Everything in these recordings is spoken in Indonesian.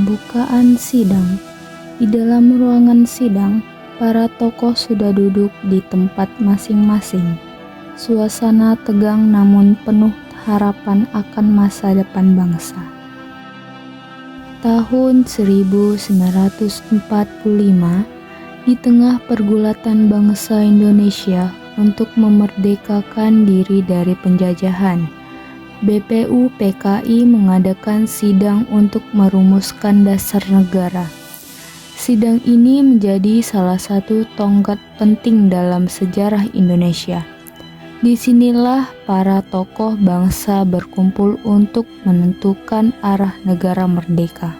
Pembukaan sidang. Di dalam ruangan sidang, para tokoh sudah duduk di tempat masing-masing. Suasana tegang namun penuh harapan akan masa depan bangsa. Tahun 1945, di tengah pergulatan bangsa Indonesia untuk memerdekakan diri dari penjajahan, BPU PKI mengadakan sidang untuk merumuskan dasar negara. Sidang ini menjadi salah satu tonggak penting dalam sejarah Indonesia. Disinilah para tokoh bangsa berkumpul untuk menentukan arah negara merdeka.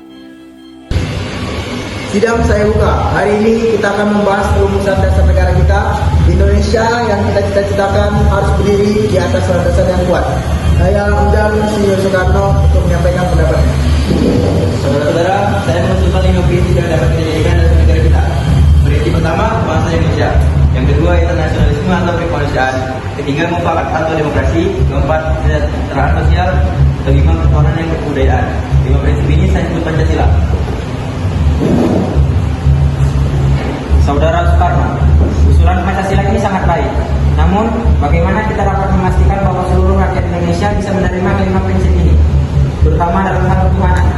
Sidang saya buka. Hari ini kita akan membahas rumusan dasar negara kita. Indonesia yang kita cita-citakan harus berdiri di atas landasan yang kuat. Saya undang Insinyur Soekarno untuk menyampaikan pendapatnya. Saudara-saudara, saya mengusulkan 5 prinsip yang dapat kita jadikan dasar negara kita. Prinsip pertama, bangsa Indonesia. Yang kedua, internasionalisme atau kemanusiaan. Ketiga, mufakat atau demokrasi. Keempat, kesejahteraan sosial. Kelima, ketuhanan yang kebudayaan. 5 prinsip ini saya sebut Pancasila. Saudara Soekarno, usulan Pancasila ini sangat baik. Namun, bagaimana kita dapat memastikan bahwa seluruh rakyat Indonesia bisa menerima kelima prinsip ini, terutama dalam hal ketuhanan?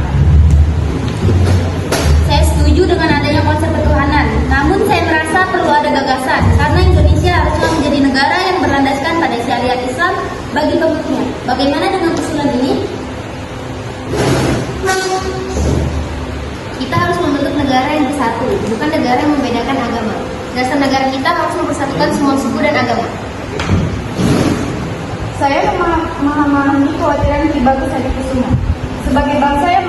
Saya setuju dengan adanya konsep ketuhanan, namun saya merasa perlu ada gagasan, karena Indonesia haruslah menjadi negara yang berlandaskan pada syariat Islam bagi pemikirnya. Bagaimana dengan usulan ini? Kita harus membentuk negara yang bersatu, bukan negara yang membedakan agama. Dasar negara kita harus mempersatukan semua suku dan agama. Saya memahami kekhawatiran Ki Bagus Hadikusuma. Sebagai bangsa yang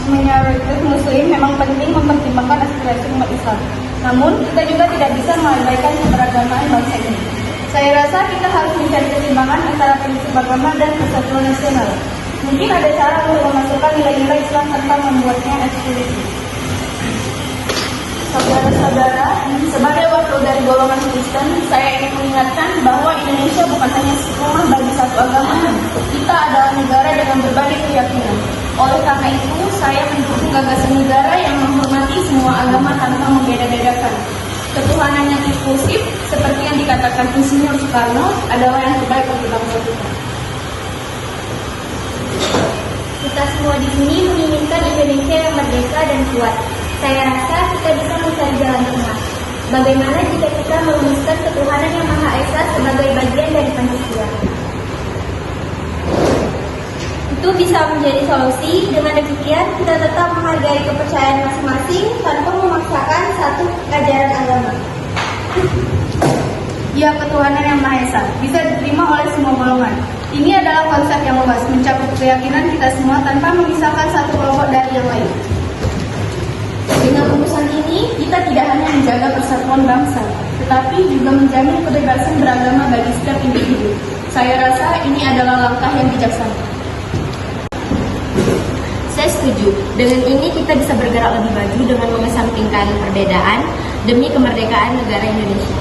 mayoritas Muslim, memang penting mempertimbangkan aspirasi umat Islam. Namun, kita juga tidak bisa mengabaikan keberagaman bangsa ini. Saya rasa kita harus mencari keseimbangan antara prinsip agama dan persatuan nasional. Mungkin ada cara untuk memasukkan nilai-nilai Islam tanpa membuatnya eksklusif. Saudara-saudara, sebagai wakil dari golongan Kristen, saya ingin mengingatkan bahwa Indonesia bukan hanya rumah bagi satu agama. Kita adalah negara dengan berbagai keyakinan. Oleh karena itu, saya mendukung gagasan negara yang menghormati semua agama tanpa membeda-bedakan. Ketuhanan yang inklusif, seperti yang dikatakan Insinyur Soekarno, adalah yang terbaik untuk bangsa kita. Kita semua di sini menginginkan Indonesia yang merdeka dan kuat. Saya rasa kita bisa mencari jalan tengah. Bagaimana jika kita merumuskan ketuhanan yang Maha Esa sebagai bagian dari Pancasila? Itu bisa menjadi solusi. Dengan demikian, kita tetap menghargai kepercayaan masing-masing tanpa memaksakan satu ajaran agama. Ya, ketuhanan yang Maha Esa bisa diterima oleh semua golongan. Ini adalah konsep yang luas, mencakup keyakinan kita semua tanpa memisahkan satu kelompok dari yang lain. Dengan rumusan ini, kita tidak hanya menjaga persatuan bangsa, tetapi juga menjamin kebebasan beragama bagi setiap individu. Saya rasa ini adalah langkah yang bijaksana. Saya setuju. Dengan ini kita bisa bergerak lebih maju dengan mengesampingkan perbedaan demi kemerdekaan negara Indonesia.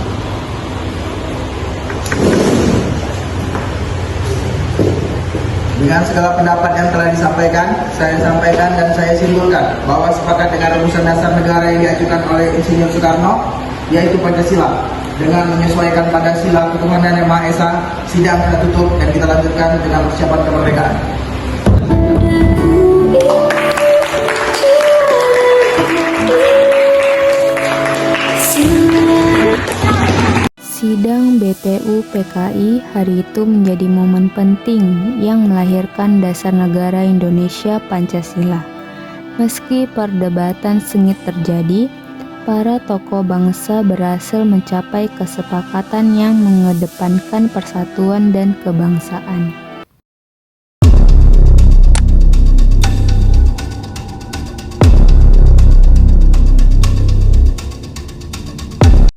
Dengan segala pendapat yang telah disampaikan, saya sampaikan dan saya simpulkan bahwa sepakat dengan rumusan dasar negara yang diajukan oleh Insinyur Soekarno, yaitu Pancasila. Dengan menyesuaikan pada sila ketuhanan yang Maha Esa, sidang kita tutup dan kita lanjutkan dengan persiapan kemerdekaan. Sidang BPU PKI hari itu menjadi momen penting yang melahirkan dasar negara Indonesia Pancasila. Meski perdebatan sengit terjadi, para tokoh bangsa berhasil mencapai kesepakatan yang mengedepankan persatuan dan kebangsaan.